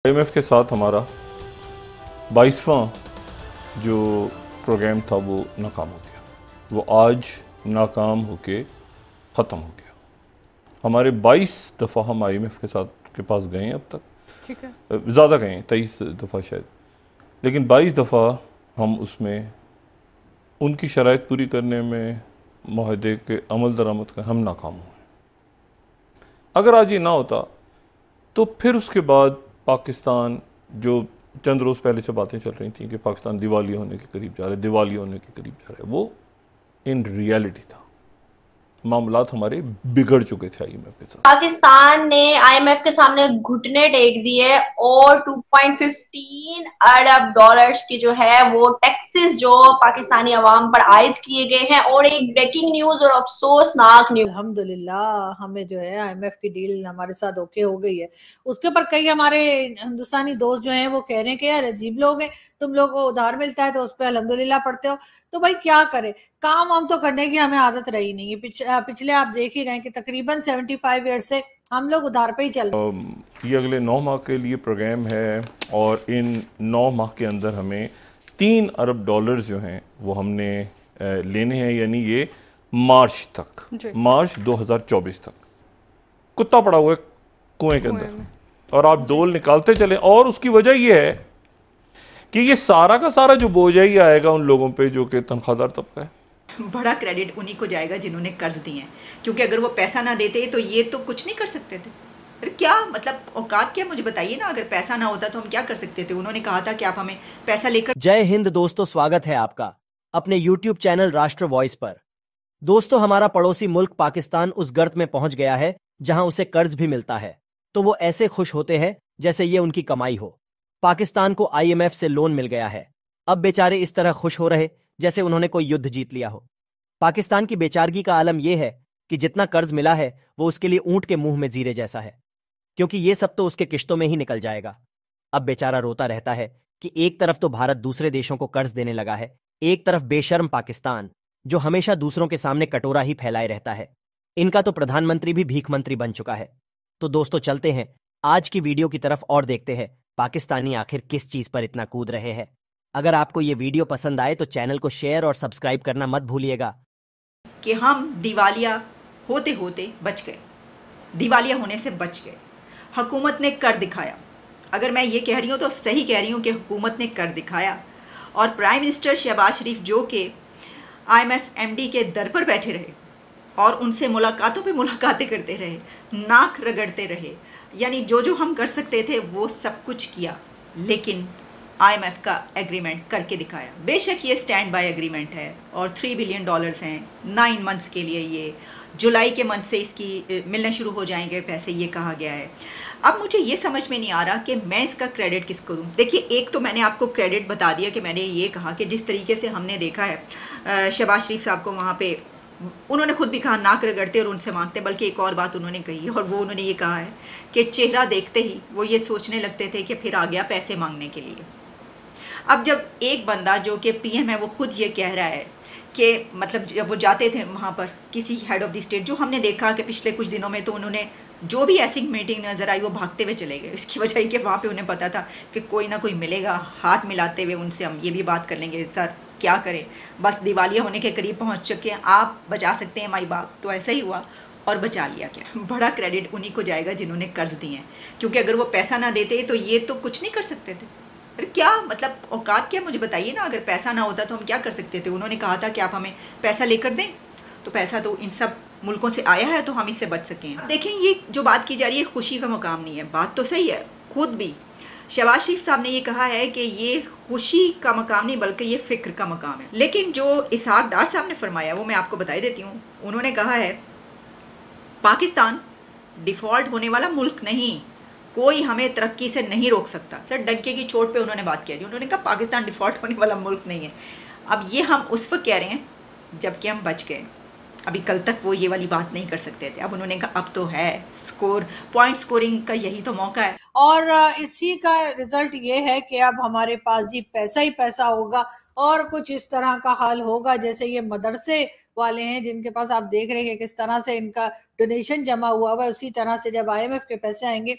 IMF के साथ हमारा 22वां जो प्रोग्राम था वो नाकाम हो गया। वो आज नाकाम होके ख़त्म हो गया। हमारे 22 दफ़ा हम IMF के साथ के पास गए हैं अब तक। ठीक है, ज़्यादा गए हैं, 23 दफ़ा शायद, लेकिन 22 दफ़ा हम उसमें उनकी शराइत पूरी करने में माहदे के अमल दरामद का हम नाकाम हुए। अगर आज ये ना होता तो फिर उसके बाद पाकिस्तान, जो चंद रोज़ पहले से बातें चल रही थी कि पाकिस्तान दिवालिया होने के करीब जा रहा है, दिवालिया होने के करीब जा रहा है, वो इन रियलिटी था। मामलात हमारे बिगड़ चुके थे IMF के साथ। पाकिस्तान ने आईएमएफ के सामने घुटने टेक दिए और 2.15 अरब डॉलर्स की जो है वो टैक्सेस जो पाकिस्तानी अवाम पर आयद किए गए हैं। और एक ब्रेकिंग न्यूज और अफसोसनाक न्यूज, अल्हम्दुलिल्लाह हमें जो है आईएमएफ की डील हमारे साथ ओके हो गई है। उसके ऊपर कई हमारे हिंदुस्तानी दोस्त जो हैं वो कह रहे हैं कि यार अजीब लोग हैं, तुम लोग को उधार मिलता है तो उस पर अल्हम्दुलिल्लाह पढ़ते हो। तो भाई क्या करें, काम हम तो करने की हमें आदत रही नहीं है। पिछले आप देख ही रहे हैं कि तकरीबन 75 ईयर से हम लोग उधार पे ही चल रहे हैं। ये अगले 9 माह के लिए प्रोग्राम है और इन 9 माह के अंदर हमें 3 अरब डॉलर्स जो हैं वो हमने लेने हैं, यानी ये मार्च तक, मार्च 2024 तक। कुत्ता पड़ा हुआ है कुएं के अंदर और आप डोल निकालते चले। और उसकी वजह यह है कि ये सारा का सारा जो बोझ है ये आएगा उन लोगों पे जो कि तनख्वाहदार तबका है। बड़ा क्रेडिट उन्हीं को जाएगा जिन्होंने कर्ज दिए हैं, क्योंकि अगर वो पैसा ना देते तो ये तो कुछ नहीं कर सकते थे। अरे क्या मतलब औकात क्या, मुझे बताइए ना। अगर पैसा ना होता तो हम क्या कर सकते थे। उन्होंने कहा था कि आप हमें पैसा लेकर। जय हिंद दोस्तों, स्वागत है आपका अपने YouTube चैनल राष्ट्र वॉइस पर। दोस्तों, हमारा पड़ोसी मुल्क पाकिस्तान उस गर्त में पहुंच गया है जहां उसे कर्ज भी मिलता है तो वो ऐसे खुश होते हैं जैसे ये उनकी कमाई हो। पाकिस्तान को IMF से लोन मिल गया है। अब बेचारे इस तरह खुश हो रहे जैसे उन्होंने कोई युद्ध जीत लिया हो। पाकिस्तान की बेचारगी का आलम यह है कि जितना कर्ज मिला है वो उसके लिए ऊंट के मुंह में जीरे जैसा है, क्योंकि ये सब तो उसके किश्तों में ही निकल जाएगा। अब बेचारा रोता रहता है कि एक तरफ तो भारत दूसरे देशों को कर्ज देने लगा है, एक तरफ बेशर्म पाकिस्तान जो हमेशा दूसरों के सामने कटोरा ही फैलाए रहता है। इनका तो प्रधानमंत्री भी भीख मंत्री बन चुका है। तो दोस्तों चलते हैं आज की वीडियो की तरफ और देखते हैं पाकिस्तानी आखिर किस चीज पर इतना कूद रहे हैं। अगर आपको ये वीडियो पसंद आए तो चैनल को शेयर और सब्सक्राइब करना मत भूलिएगा। कि हम दिवालिया होते होते बच गए, दिवालिया होने से बच गए। हुकूमत ने कर दिखाया। अगर मैं ये कह रही हूँ तो सही कह रही हूँ कि हुकूमत ने कर दिखाया। और प्राइम मिनिस्टर शहबाज शरीफ जो कि IMF MD के दर पर बैठे रहे और उनसे मुलाकातों पे मुलाकातें करते रहे, नाक रगड़ते रहे, यानी जो जो हम कर सकते थे वो सब कुछ किया, लेकिन IMF का एग्रीमेंट करके दिखाया। बेशक ये स्टैंड बाय एग्रीमेंट है और $3 बिलियन हैं 9 मंथ्स के लिए। ये जुलाई के मंथ से इसकी मिलने शुरू हो जाएंगे पैसे, ये कहा गया है। अब मुझे ये समझ में नहीं आ रहा कि मैं इसका क्रेडिट किसको दूँ। देखिए, एक तो मैंने आपको क्रेडिट बता दिया कि मैंने ये कहा कि जिस तरीके से हमने देखा है शहबाज शरीफ साहब को वहाँ पे, उन्होंने खुद भी कहा नाक रगड़ते और उनसे मांगते। बल्कि एक और बात उन्होंने कही और वो उन्होंने ये कहा है कि चेहरा देखते ही वो ये सोचने लगते थे कि फिर आ गया पैसे मांगने के लिए। अब जब एक बंदा जो कि PM है वो खुद ये कह रहा है कि मतलब जब वो जाते थे वहाँ पर किसी हेड ऑफ द स्टेट, जो हमने देखा कि पिछले कुछ दिनों में तो उन्होंने जो भी ऐसी मीटिंग नज़र आई वो भागते हुए चले गए। इसकी वजह कि वहाँ पे उन्हें पता था कि कोई ना कोई मिलेगा, हाथ मिलाते हुए उनसे हम ये भी बात कर लेंगे, सर क्या करें, बस दिवालिया होने के करीब पहुँच चुके हैं, आप बचा सकते हैं माई बाप। तो ऐसा ही हुआ और बचा लिया। क्या बड़ा क्रेडिट उन्हीं को जाएगा जिन्होंने कर्ज दिए हैं, क्योंकि अगर वो पैसा ना देते तो ये तो कुछ नहीं कर सकते थे। अरे क्या मतलब औकात क्या, मुझे बताइए ना। अगर पैसा ना होता तो हम क्या कर सकते थे। उन्होंने कहा था कि आप हमें पैसा लेकर दें, तो पैसा तो इन सब मुल्कों से आया है तो हम इससे बच सकें। देखें, ये जो बात की जा रही है खुशी का मकाम नहीं है। बात तो सही है, खुद भी शहबाज शरीफ साहब ने ये कहा है कि ये खुशी का मकाम नहीं बल्कि ये फ़िक्र का मकाम है। लेकिन जो इसहाक डार साहब ने फरमाया वो मैं आपको बता देती हूँ। उन्होंने कहा है पाकिस्तान डिफ़ॉल्ट होने वाला मुल्क नहीं, कोई हमें तरक्की से नहीं रोक सकता। सर डंके की चोट पे उन्होंने बात की। उन्होंने कहा पाकिस्तान डिफ़ॉल्ट होने वाला मुल्क नहीं है। अब ये हम उस वक्त कह रहे हैं जबकि हम बच गए। अभी कल तक वो ये वाली बात नहीं कर सकते थे। अब उन्होंने कहा अब तो है, स्कोर पॉइंट स्कोरिंग का यही तो मौका है। और इसी का रिजल्ट ये है कि अब हमारे पास जी पैसा ही पैसा होगा और कुछ इस तरह का हाल होगा जैसे ये मदरसे वाले हैं जिनके पास आप देख रहे हैं किस तरह से इनका डोनेशन जमा हुआ है। उसी तरह से जब IMF के पैसे आएंगे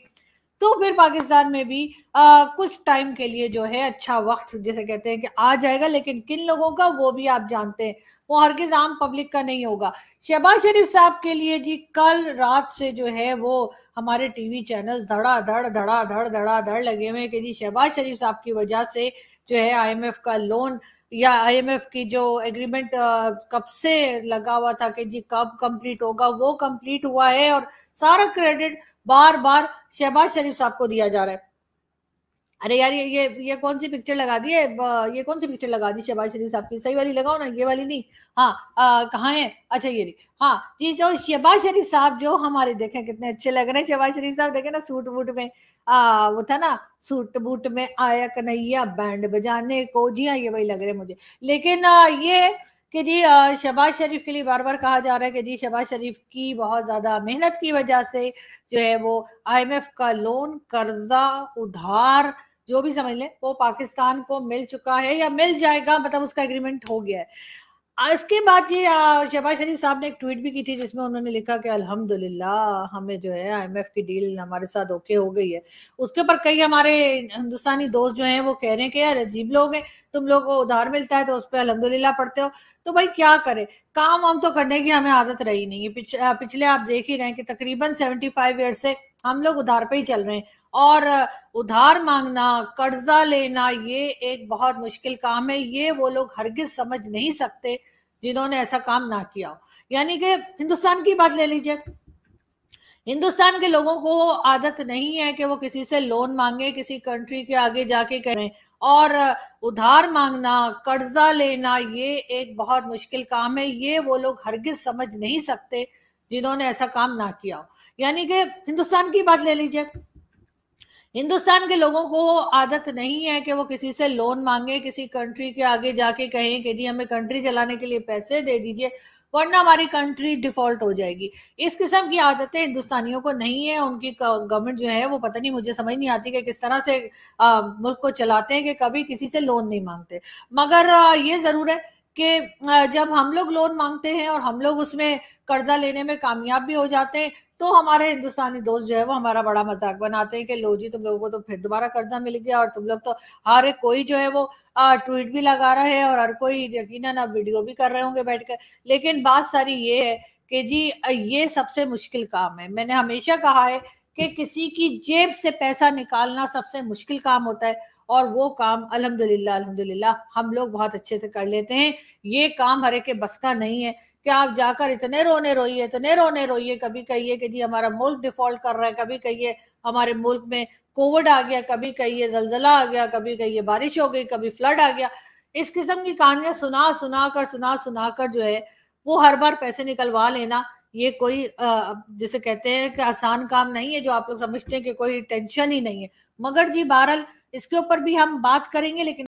तो फिर पाकिस्तान में भी कुछ टाइम के लिए जो है अच्छा वक्त जिसे कहते हैं कि आ जाएगा, लेकिन किन लोगों का वो भी आप जानते हैं, वो हरगिज आम पब्लिक का नहीं होगा। शहबाज शरीफ साहब के लिए जी कल रात से जो है वो हमारे टीवी चैनल धड़ाधड़ लगे हुए हैं कि जी शहबाज शरीफ साहब की वजह से जो है आईएमएफ का लोन या आईएमएफ की जो एग्रीमेंट कब से लगा हुआ था कि जी कब कंप्लीट होगा, वो कंप्लीट हुआ है और सारा क्रेडिट बार बार शहबाज शरीफ साहब को दिया जा रहा है। अरे यार ये कौन सी पिक्चर लगा दी है, ये कौन सी पिक्चर लगा दी शहबाज शरीफ साहब की, सही वाली लगाओ ना, ये वाली नहीं। हाँ कहाँ है, अच्छा ये रही। हाँ जी, जो शहबाज शरीफ साहब जो हमारे देखें कितने अच्छे लग रहे हैं शहबाज शरीफ साहब, देखे ना सूट बूट में, वो था ना सूट बूट में आया कन्हैया बैंड बजाने को, जी हाँ ये वही लग रहे मुझे। लेकिन ये कि जी शहबाज शरीफ के लिए बार बार कहा जा रहा है कि जी शहबाज शरीफ की बहुत ज्यादा मेहनत की वजह से जो है वो आईएमएफ का लोन, कर्जा, उधार जो भी समझ लें वो पाकिस्तान को मिल चुका है या मिल जाएगा, मतलब उसका एग्रीमेंट हो गया है। इसके बाद ये शहबाज शरीफ साहब ने एक ट्वीट भी की थी जिसमें उन्होंने लिखा कि अल्हम्दुलिल्लाह हमें जो है आईएमएफ की डील हमारे साथ ओके हो गई है। उसके ऊपर कई हमारे हिंदुस्तानी दोस्त जो हैं वो कह रहे हैं कि यार अजीब लोग हैं, तुम लोग को उधार मिलता है तो उस पर अल्हम्दुलिल्लाह पढ़ते हो। तो भाई क्या करें, काम हम तो करने की हमें आदत रही नहीं है। पिछले आप देख ही रहे हैं कि तकरीबन 75 ईयर से हम लोग उधार पे ही चल रहे हैं, और उधार मांगना, कर्जा लेना ये एक बहुत मुश्किल काम है। ये वो लोग हरगिज समझ नहीं सकते जिन्होंने ऐसा काम ना किया हो। यानी कि हिंदुस्तान की बात ले लीजिए, हिंदुस्तान के लोगों को आदत नहीं है कि वो किसी से लोन मांगे, किसी कंट्री के आगे जाके करें, और उधार मांगना, कर्जा लेना ये एक बहुत मुश्किल काम है। ये वो लोग हरगिज समझ नहीं सकते जिन्होंने ऐसा काम ना किया हो। यानी कि हिंदुस्तान की बात ले लीजिए, हिंदुस्तान के लोगों को आदत नहीं है कि वो किसी से लोन मांगे, किसी कंट्री के आगे जाके कहें कि जी हमें कंट्री चलाने के लिए पैसे दे दीजिए वरना हमारी कंट्री डिफॉल्ट हो जाएगी। इस किस्म की आदतें हिंदुस्तानियों को नहीं है। उनकी गवर्नमेंट जो है वो पता नहीं, मुझे समझ नहीं आती कि किस तरह से मुल्क को चलाते हैं कि कभी किसी से लोन नहीं मांगते। मगर ये जरूर है कि जब हम लोग लोन मांगते हैं और हम लोग उसमें कर्जा लेने में कामयाब भी हो जाते हैं तो हमारे हिंदुस्तानी दोस्त जो है वो हमारा बड़ा मजाक बनाते हैं कि लो जी तुम लोगों को तो फिर दोबारा कर्जा मिल गया, और तुम लोग तो हर एक कोई जो है वो ट्वीट भी लगा रहे हैं और हर कोई यकीनन अब वीडियो भी कर रहे होंगे बैठकर। लेकिन बात सारी ये है कि जी ये सबसे मुश्किल काम है। मैंने हमेशा कहा है कि किसी की जेब से पैसा निकालना सबसे मुश्किल काम होता है, और वो काम अल्हम्दुलिल्लाह हम लोग बहुत अच्छे से कर लेते हैं। ये काम हर एक के बस का नहीं है कि आप जाकर इतने रोने रोइए, कभी कहिए कि जी हमारा मुल्क डिफॉल्ट कर रहा है, कभी कहिए हमारे मुल्क में कोविड आ गया, कभी कहिए जलजला आ गया, कभी कहिए बारिश हो गई, कभी फ्लड आ गया। इस किस्म की कहानियां सुना कर जो है वो हर बार पैसे निकलवा लेना, ये कोई जिसे कहते हैं कि आसान काम नहीं है, जो आप लोग समझते हैं कि कोई टेंशन ही नहीं है। मगर जी बहरहाल इसके ऊपर भी हम बात करेंगे, लेकिन